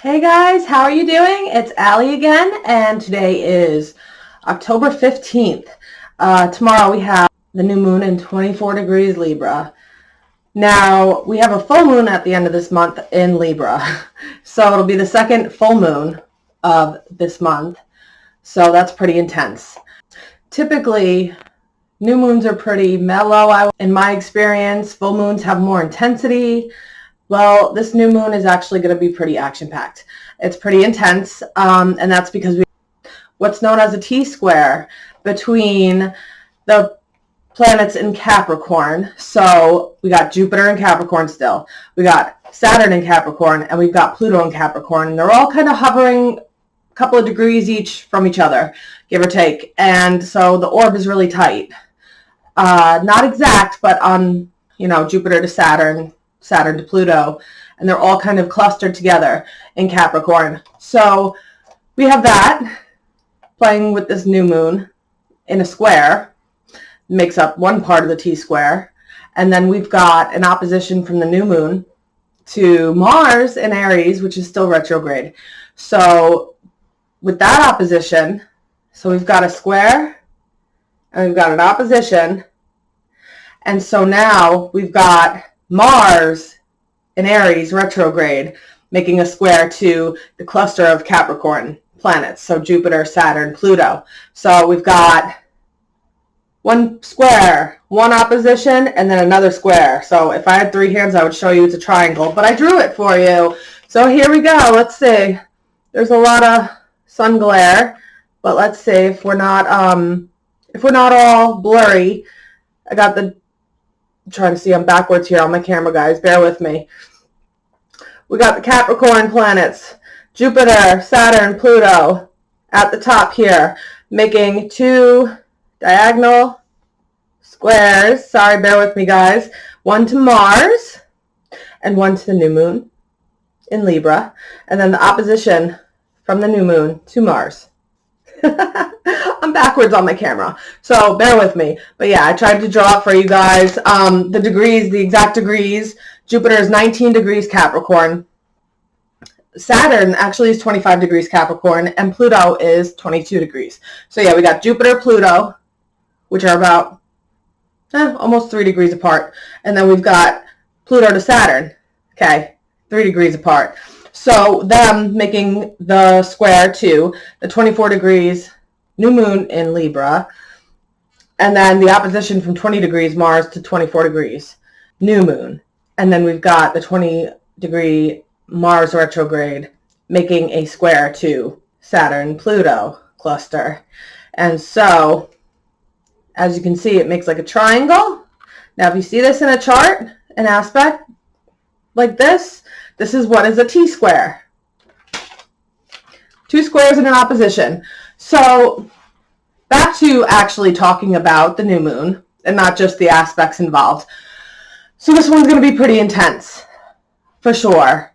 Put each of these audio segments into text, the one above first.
Hey guys, how are you doing? It's Allie again, and today is October 15th. Tomorrow we have the new moon in 24 degrees Libra. Now, we have a full moon at the end of this month in Libra. So it'll be the second full moon of this month. So that's pretty intense. Typically, new moons are pretty mellow. In my experience, full moons have more intensity. Well, this new moon is actually going to be pretty action-packed. It's pretty intense, and that's because we have what's known as a T-square between the planets in Capricorn. So we got Jupiter in Capricorn still. We got Saturn in Capricorn, and we've got Pluto in Capricorn. And they're all kind of hovering a couple of degrees each from each other, give or take. And so the orb is really tight. Not exact, but on, Jupiter to Saturn, Saturn to Pluto, and they're all kind of clustered together in Capricorn. So we have that playing with this new moon in a square, makes up one part of the T-square, and then we've got an opposition from the new moon to Mars in Aries, which is still retrograde. So with that opposition, so we've got a square and we've got an opposition, and so now we've got Mars in Aries retrograde, making a square to the cluster of Capricorn planets. So Jupiter, Saturn, Pluto. So we've got one square, one opposition, and then another square. So if I had three hands, I would show you it's a triangle, but I drew it for you. So here we go. Let's see. There's a lot of sun glare, but let's see if we're not all blurry. I'm trying to see, I'm backwards here on my camera, guys. Bear with me. We got the Capricorn planets, Jupiter, Saturn, Pluto at the top here, making two diagonal squares. Sorry, bear with me, guys. One to Mars and one to the new moon in Libra, and then the opposition from the new moon to Mars. I'm backwards on my camera, so bear with me. But yeah, I tried to draw it for you guys. The degrees, the exact degrees. Jupiter is 19 degrees Capricorn. Saturn actually is 25 degrees Capricorn, and Pluto is 22 degrees. So yeah, we got Jupiter, Pluto, which are about almost 3 degrees apart. And then we've got Pluto to Saturn, 3 degrees apart. So them making the square to the 24 degrees new moon in Libra, and then the opposition from 20 degrees Mars to 24 degrees new moon. And then we've got the 20 degree Mars retrograde making a square to Saturn Pluto cluster. And so as you can see, it makes like a triangle. Now if you see this in a chart, an aspect like this is what is a T-square. Two squares in an opposition. So back to actually talking about the new moon and not just the aspects involved. So this one's going to be pretty intense, for sure.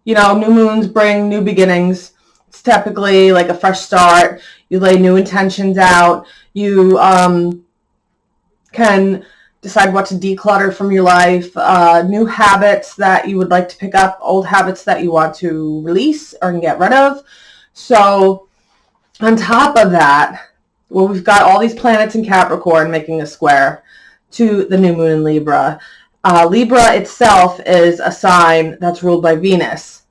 New moons bring new beginnings. It's typically like a fresh start. You lay new intentions out. You can decide what to declutter from your life, new habits that you would like to pick up, old habits that you want to release or get rid of. So on top of that, we've got all these planets in Capricorn making a square to the new moon in Libra. Libra itself is a sign that's ruled by Venus,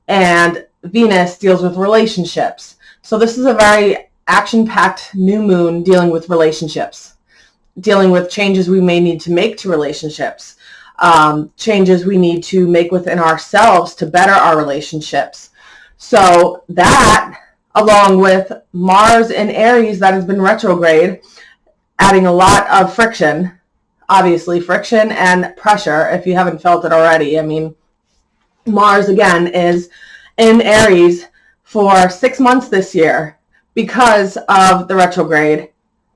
and Venus deals with relationships. So this is a very action-packed new moon dealing with relationships, dealing with changes we may need to make to relationships, changes we need to make within ourselves to better our relationships. So that, along with Mars in Aries that has been retrograde, adding a lot of friction, obviously friction and pressure if you haven't felt it already. I mean, Mars again is in Aries for 6 months this year because of the retrograde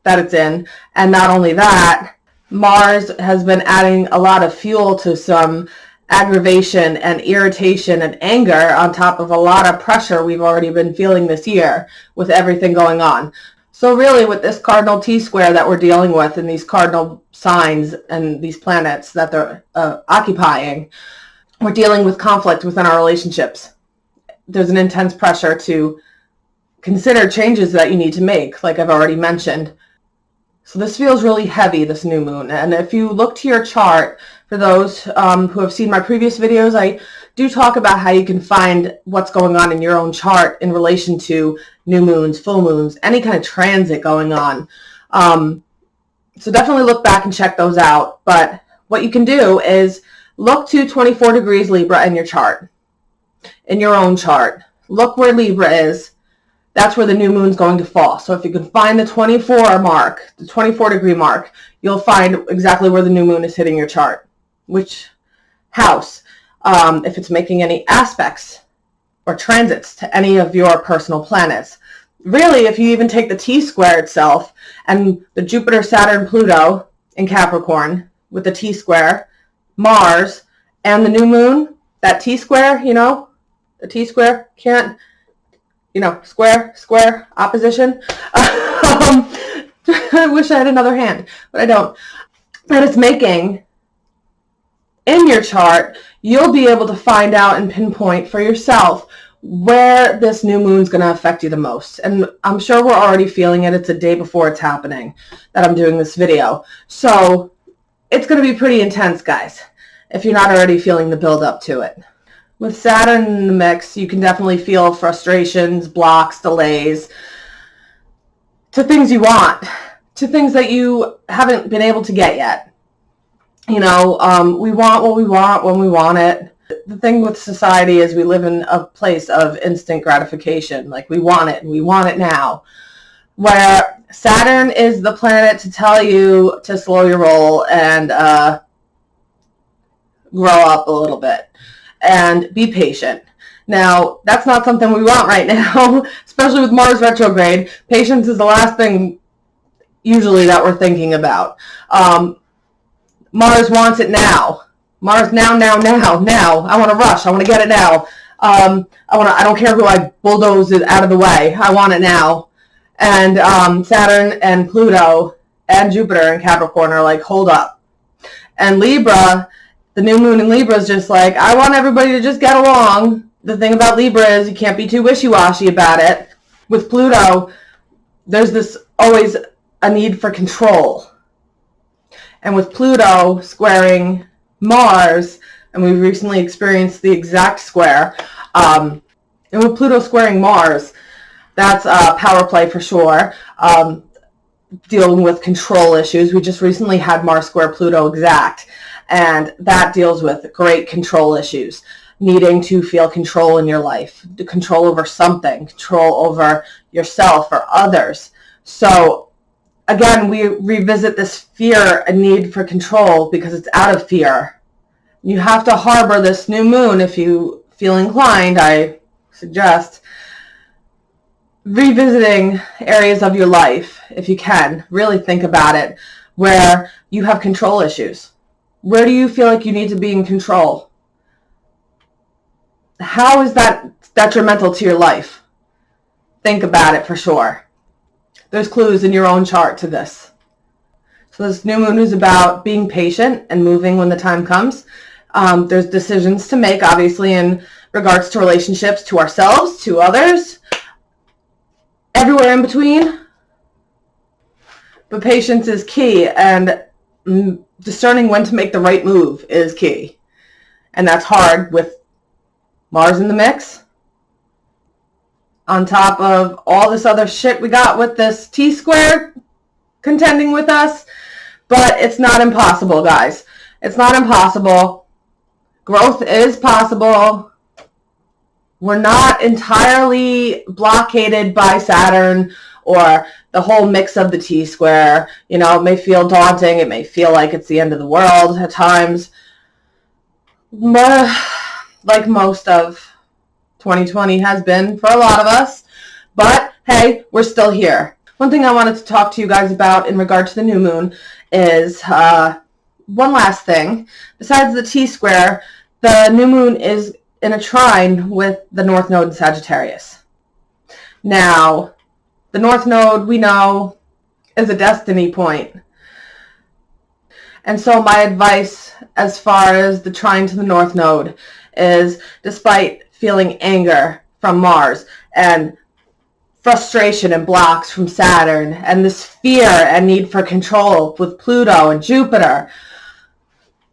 that it's in. And not only that, Mars has been adding a lot of fuel to some aggravation and irritation and anger on top of a lot of pressure we've already been feeling this year with everything going on. So really with this cardinal T-square that we're dealing with and these cardinal signs and these planets that they're occupying, we're dealing with conflict within our relationships. there's an intense pressure to consider changes that you need to make, like I've already mentioned. So this feels really heavy, this new moon. And if you look to your chart, for those who have seen my previous videos, I do talk about how you can find what's going on in your own chart in relation to new moons, full moons, any kind of transit going on. So definitely look back and check those out. But what you can do is look to 24 degrees Libra in your chart, in your own chart. Look where Libra is. That's where the new moon's going to fall. So if you can find the 24 mark, the 24 degree mark, you'll find exactly where the new moon is hitting your chart. Which house, if it's making any aspects or transits to any of your personal planets. Really, if you even take the T-square itself and the Jupiter, Saturn, Pluto in Capricorn with the T-square, Mars, and the new moon, that T-square, you know, the T-square can't, you know, square, opposition. I wish I had another hand, but I don't. That it's making in your chart, you'll be able to find out and pinpoint for yourself where this new moon is going to affect you the most. And I'm sure we're already feeling it. It's a day before it's happening that I'm doing this video. So it's going to be pretty intense, guys, if you're not already feeling the build up to it. With Saturn in the mix, you can definitely feel frustrations, blocks, delays to things you want, to things that you haven't been able to get yet. You know, we want what we want when we want it. The thing with society is we live in a place of instant gratification. Like, we want it and we want it now. Where Saturn is the planet to tell you to slow your roll and grow up a little bit and be patient. Now, that's not something we want right now, especially with Mars retrograde. Patience is the last thing usually that we're thinking about. Mars wants it now. Mars now. I want to rush. I want to get it now. I don't care who I bulldoze it out of the way. I want it now. And Saturn and Pluto and Jupiter and Capricorn are like, hold up. And Libra, the new moon in Libra is just like, I want everybody to just get along. The thing about Libra is you can't be too wishy-washy about it. With Pluto, there's this always a need for control. And with Pluto squaring Mars, and we've recently experienced the exact square, and with Pluto squaring Mars, that's power play for sure, dealing with control issues. We just recently had Mars square Pluto exact, and that deals with great control issues, needing to feel control in your life, control over something, control over yourself or others. So again, we revisit this fear and need for control because it's out of fear. You have to harbor this new moon if you feel inclined. I suggest revisiting areas of your life, if you can. Really think about it, where you have control issues. Where do you feel like you need to be in control? How is that detrimental to your life? Think about it for sure. There's clues in your own chart to this. So this new moon is about being patient and moving when the time comes. There's decisions to make, obviously, in regards to relationships, to ourselves, to others, everywhere in between. But patience is key, and discerning when to make the right move is key. And that's hard with Mars in the mix, on top of all this other shit we got with this T-square contending with us. But it's not impossible, guys. It's not impossible. Growth is possible. We're not entirely blockaded by Saturn or the whole mix of the T-square. You know, it may feel daunting. It may feel like it's the end of the world at times. Like most of 2020 has been for a lot of us. But hey, we're still here. One thing I wanted to talk to you guys about in regard to the new moon is one last thing. Besides the T-square, the new moon is in a trine with the North Node in Sagittarius. Now, the North Node, we know, is a destiny point. And so my advice as far as the trine to the North Node is, despite feeling anger, from Mars, and frustration and blocks from Saturn, and this fear and need for control with Pluto and Jupiter.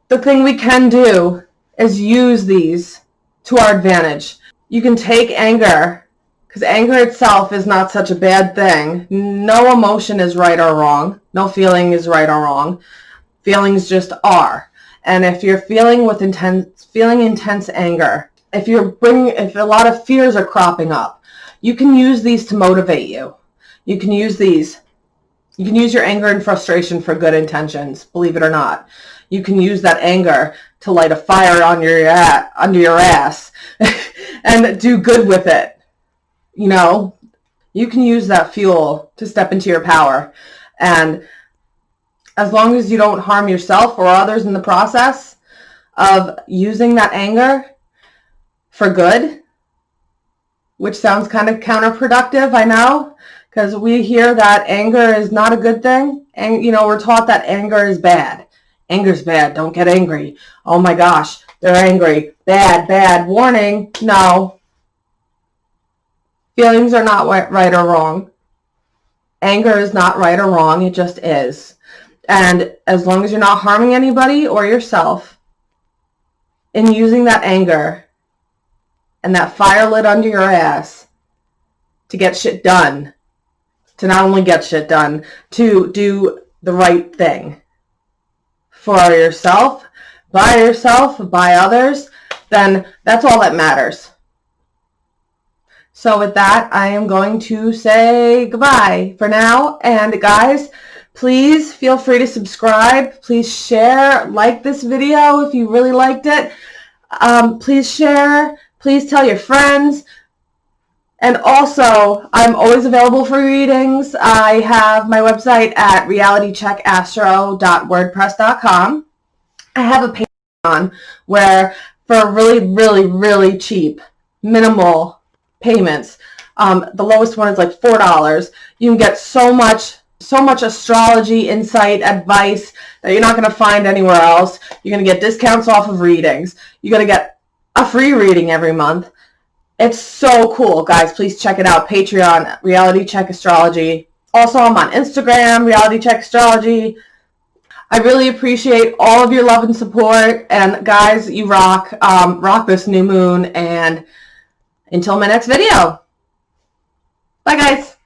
The thing we can do is use these to our advantage. You can take anger, because anger itself is not such a bad thing. No emotion is right or wrong. No feeling is right or wrong. Feelings just are. And if you're feeling intense anger, if a lot of fears are cropping up, you can use these to motivate you. You can use your anger and frustration for good intentions, believe it or not. You can use that anger to light a fire under your ass and do good with it. You know, you can use that fuel to step into your power. And as long as you don't harm yourself or others in the process of using that anger for good, which sounds kind of counterproductive, I know, because we hear that anger is not a good thing. And, you know, we're taught that anger is bad. Anger's bad. Don't get angry. Oh my gosh, they're angry. Bad, warning. No. Feelings are not right or wrong. Anger is not right or wrong. It just is. And as long as you're not harming anybody or yourself in using that anger and that fire lit under your ass to get shit done, to not only get shit done, to do the right thing for yourself, by others, then that's all that matters. So with that, I am going to say goodbye for now. And guys, please feel free to subscribe. Please share, like this video if you really liked it. Please share. Please tell your friends. And also, I'm always available for readings. I have my website at realitycheckastro.wordpress.com. I have a Patreon where for really cheap, minimal payments, the lowest one is like $4. You can get so much astrology insight, advice that you're not going to find anywhere else. You're going to get discounts off of readings. You're going to get a free reading every month. It's so cool, guys. Please check it out. Patreon, Reality Check Astrology. Also, I'm on Instagram, Reality Check Astrology. I really appreciate all of your love and support. And guys, you rock. Rock this new moon. And until my next video. Bye, guys.